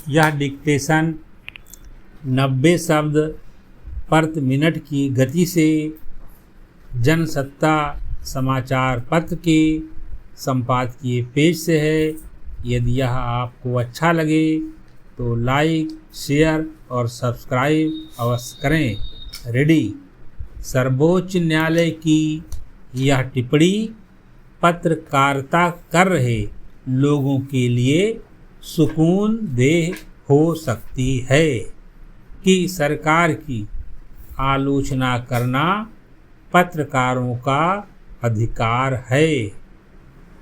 यह डिक्टेशन 90 शब्द प्रति मिनट की गति से जनसत्ता समाचार पत्र के संपादकीय पेज से है। यदि यह आपको अच्छा लगे तो लाइक, शेयर और सब्सक्राइब अवश्य करें। रेडी। सर्वोच्च न्यायालय की यह टिप्पणी पत्रकारिता कर रहे लोगों के लिए सुकून देह हो सकती है कि सरकार की आलोचना करना पत्रकारों का अधिकार है।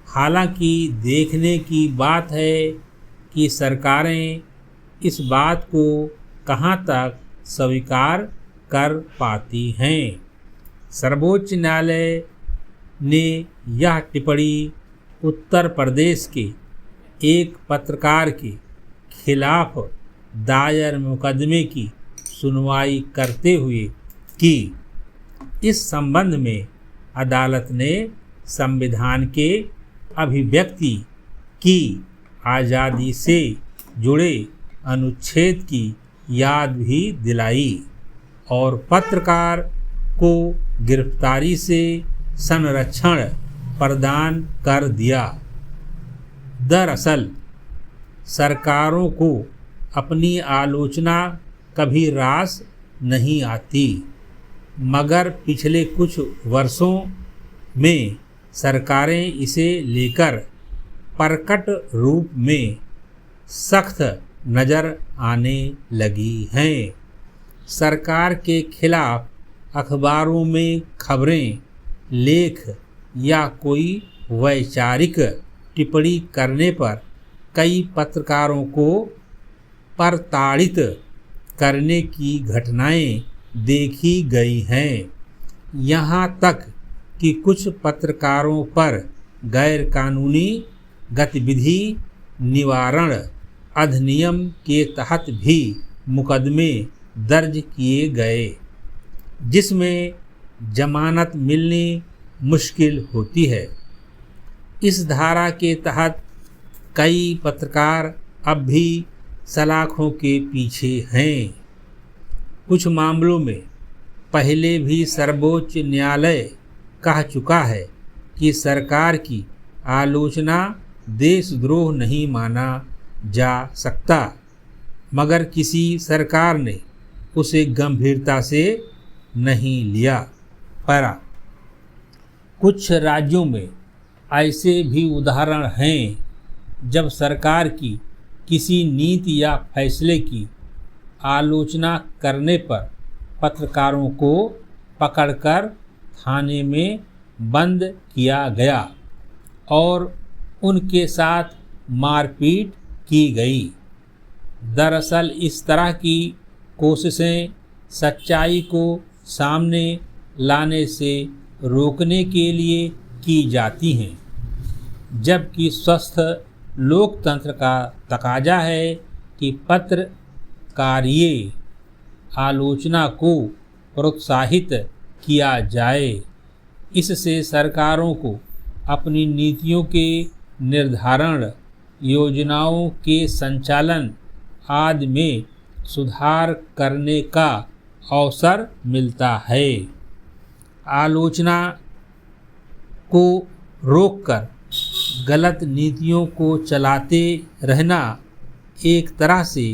हालांकि देखने की बात है कि सरकारें इस बात को कहां तक स्वीकार कर पाती हैं। सर्वोच्च न्यायालय ने यह टिप्पणी उत्तर प्रदेश के एक पत्रकार के खिलाफ दायर मुकदमे की सुनवाई करते हुए की। इस संबंध में अदालत ने संविधान के अभिव्यक्ति की आज़ादी से जुड़े अनुच्छेद की याद भी दिलाई और पत्रकार को गिरफ्तारी से संरक्षण प्रदान कर दिया। दरअसल सरकारों को अपनी आलोचना कभी रास नहीं आती, मगर पिछले कुछ वर्षों में सरकारें इसे लेकर प्रकट रूप में सख्त नज़र आने लगी हैं। सरकार के खिलाफ अखबारों में खबरें, लेख या कोई वैचारिक टिप्पणी करने पर कई पत्रकारों को प्रताड़ित करने की घटनाएं देखी गई हैं। यहाँ तक कि कुछ पत्रकारों पर गैरकानूनी गतिविधि निवारण अधिनियम के तहत भी मुकदमे दर्ज किए गए, जिसमें जमानत मिलनी मुश्किल होती है। इस धारा के तहत कई पत्रकार अब भी सलाखों के पीछे हैं। कुछ मामलों में पहले भी सर्वोच्च न्यायालय कह चुका है कि सरकार की आलोचना देशद्रोह नहीं माना जा सकता, मगर किसी सरकार ने उसे गंभीरता से नहीं लिया। पर कुछ राज्यों में ऐसे भी उदाहरण हैं जब सरकार की किसी नीति या फैसले की आलोचना करने पर पत्रकारों को पकड़कर थाने में बंद किया गया और उनके साथ मारपीट की गई। दरअसल इस तरह की कोशिशें सच्चाई को सामने लाने से रोकने के लिए की जाती हैं, जबकि स्वस्थ लोकतंत्र का तकाजा है कि पत्रकारीय आलोचना को प्रोत्साहित किया जाए। इससे सरकारों को अपनी नीतियों के निर्धारण, योजनाओं के संचालन आदि में सुधार करने का अवसर मिलता है। आलोचना को रोककर गलत नीतियों को चलाते रहना एक तरह से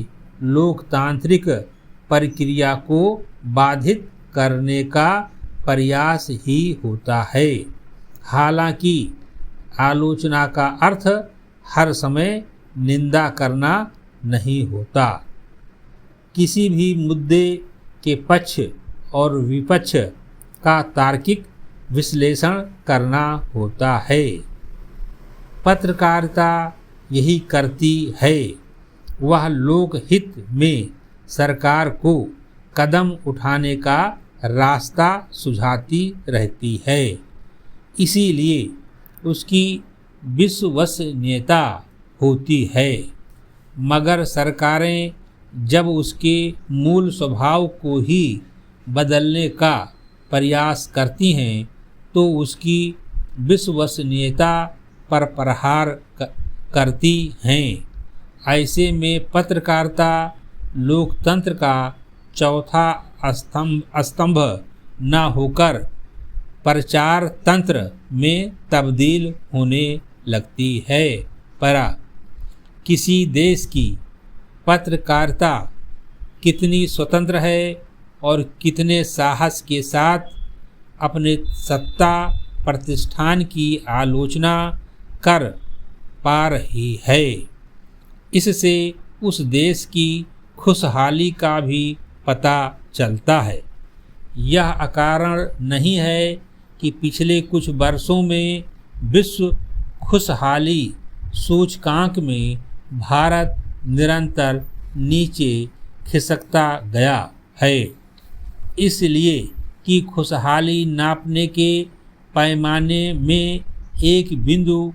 लोकतांत्रिक प्रक्रिया को बाधित करने का प्रयास ही होता है। हालांकि आलोचना का अर्थ हर समय निंदा करना नहीं होता। किसी भी मुद्दे के पक्ष और विपक्ष का तार्किक विश्लेषण करना होता है। पत्रकारिता यही करती है। वह लोकहित में सरकार को कदम उठाने का रास्ता सुझाती रहती है। इसीलिए उसकी विश्वसनीयता होती है। मगर सरकारें जब उसके मूल स्वभाव को ही बदलने का प्रयास करती हैं तो उसकी विश्वसनीयता पर प्रहार करती हैं। ऐसे में पत्रकारिता लोकतंत्र का चौथा स्तंभ न होकर प्रचार तंत्र में तब्दील होने लगती है। किसी देश की पत्रकारिता कितनी स्वतंत्र है और कितने साहस के साथ अपने सत्ता प्रतिष्ठान की आलोचना कर पा रही है, इससे उस देश की खुशहाली का भी पता चलता है। यह अकारण नहीं है कि पिछले कुछ वर्षों में विश्व खुशहाली सूचकांक में भारत निरंतर नीचे खिसकता गया है, इसलिए कि खुशहाली नापने के पैमाने में एक बिंदु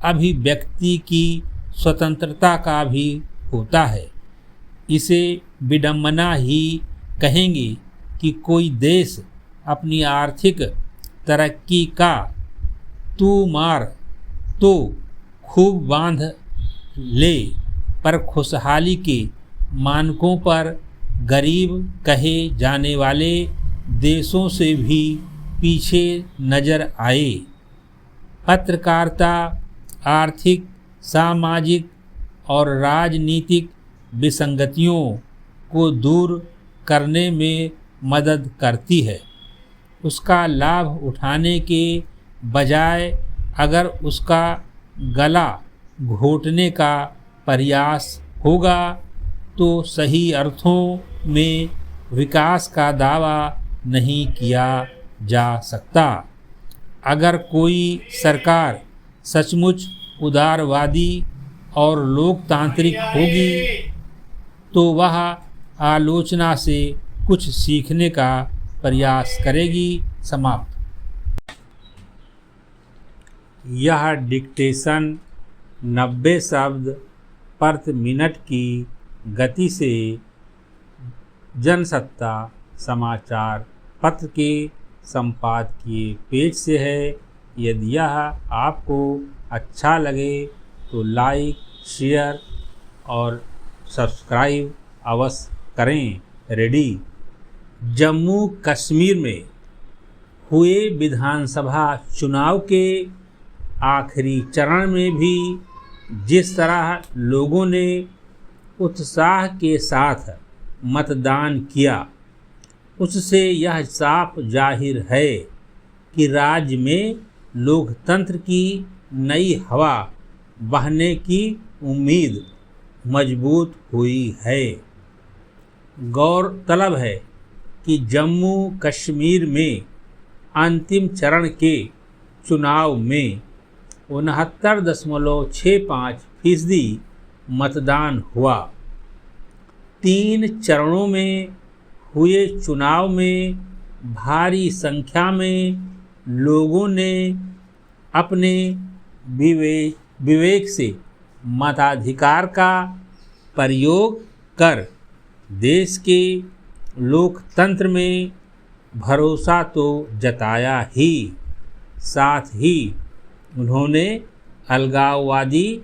अभिव्यक्ति की स्वतंत्रता का भी होता है। इसे विडंबना ही कहेंगे कि कोई देश अपनी आर्थिक तरक्की का तू मार तो खूब बांध ले, पर खुशहाली के मानकों पर गरीब कहे जाने वाले देशों से भी पीछे नजर आए। पत्रकारिता आर्थिक, सामाजिक और राजनीतिक विसंगतियों को दूर करने में मदद करती है। उसका लाभ उठाने के बजाय अगर उसका गला घोटने का प्रयास होगा तो सही अर्थों में विकास का दावा नहीं किया जा सकता। अगर कोई सरकार सचमुच उदारवादी और लोकतांत्रिक होगी तो वह आलोचना से कुछ सीखने का प्रयास करेगी। समाप्त। यह डिक्टेशन 90 शब्द प्रति मिनट की गति से जनसत्ता समाचार पत्र के संपादकीय पेज से है। यदि यह आपको अच्छा लगे तो लाइक, शेयर और सब्सक्राइब अवश्य करें। रेडी। जम्मू कश्मीर में हुए विधानसभा चुनाव के आखिरी चरण में भी जिस तरह लोगों ने उत्साह के साथ मतदान किया, उससे यह साफ जाहिर है कि राज्य में लोकतंत्र की नई हवा बहने की उम्मीद मजबूत हुई है। गौरतलब है कि जम्मू कश्मीर में अंतिम चरण के चुनाव में 69.65% मतदान हुआ। 3 चरणों में हुए चुनाव में भारी संख्या में लोगों ने अपने विवेक से मताधिकार का प्रयोग कर देश के लोकतंत्र में भरोसा तो जताया ही, साथ ही उन्होंने अलगाववादी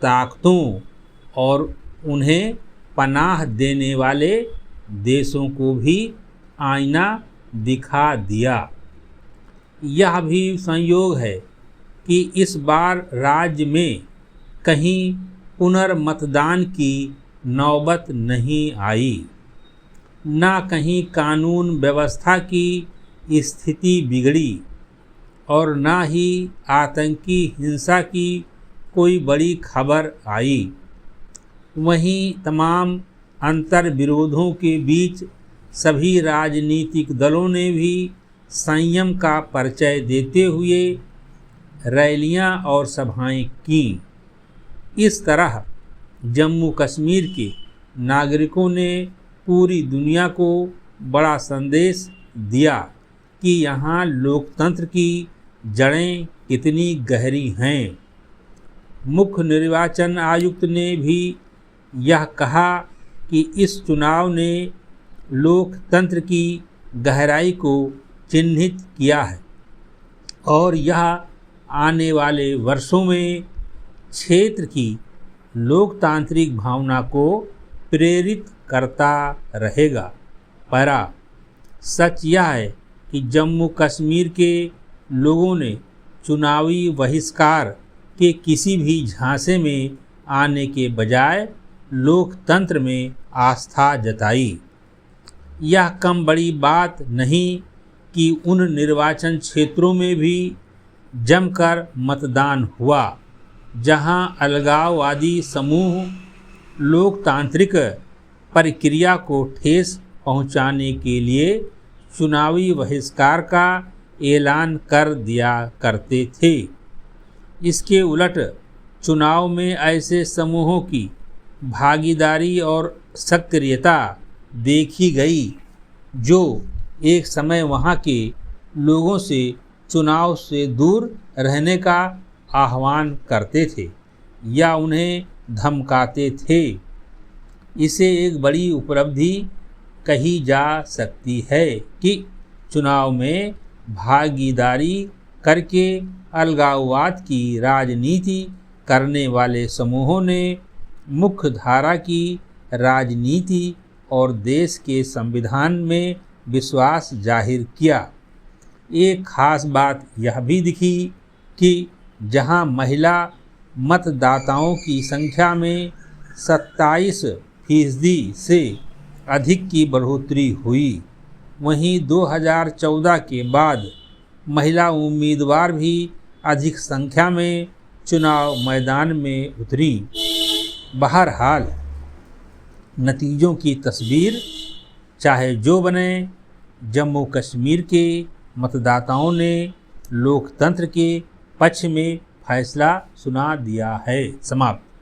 ताकतों और उन्हें पनाह देने वाले देशों को भी आईना दिखा दिया। यह भी संयोग है कि इस बार राज्य में कहीं पुनर्मतदान की नौबत नहीं आई, न कहीं कानून व्यवस्था की स्थिति बिगड़ी और न ही आतंकी हिंसा की कोई बड़ी खबर आई। वहीं तमाम अंतर्विरोधों के बीच सभी राजनीतिक दलों ने भी संयम का परिचय देते हुए रैलियां और सभाएं कीं। इस तरह जम्मू कश्मीर के नागरिकों ने पूरी दुनिया को बड़ा संदेश दिया कि यहाँ लोकतंत्र की जड़ें कितनी गहरी हैं। मुख्य निर्वाचन आयुक्त ने भी यह कहा कि इस चुनाव ने लोकतंत्र की गहराई को चिन्हित किया है और यह आने वाले वर्षों में क्षेत्र की लोकतांत्रिक भावना को प्रेरित करता रहेगा। पैरा, सच यह है कि जम्मू कश्मीर के लोगों ने चुनावी बहिष्कार के किसी भी झांसे में आने के बजाय लोकतंत्र में आस्था जताई। यह कम बड़ी बात नहीं कि उन निर्वाचन क्षेत्रों में भी जमकर मतदान हुआ जहां अलगाववादी समूह लोकतांत्रिक प्रक्रिया को ठेस पहुंचाने के लिए चुनावी बहिष्कार का ऐलान कर दिया करते थे। इसके उलट चुनाव में ऐसे समूहों की भागीदारी और सक्रियता देखी गई जो एक समय वहां के लोगों से चुनाव से दूर रहने का आह्वान करते थे या उन्हें धमकाते थे। इसे एक बड़ी उपलब्धि कही जा सकती है कि चुनाव में भागीदारी करके अलगाववाद की राजनीति करने वाले समूहों ने मुख्य धारा की राजनीति और देश के संविधान में विश्वास जाहिर किया। एक खास बात यह भी दिखी कि जहां महिला मतदाताओं की संख्या में 27% से अधिक की बढ़ोतरी हुई, वहीं 2014 के बाद महिला उम्मीदवार भी अधिक संख्या में चुनाव मैदान में उतरी। बहरहाल नतीजों की तस्वीर चाहे जो बने, जम्मू कश्मीर के मतदाताओं ने लोकतंत्र के पक्ष में फैसला सुना दिया है। समाप्त।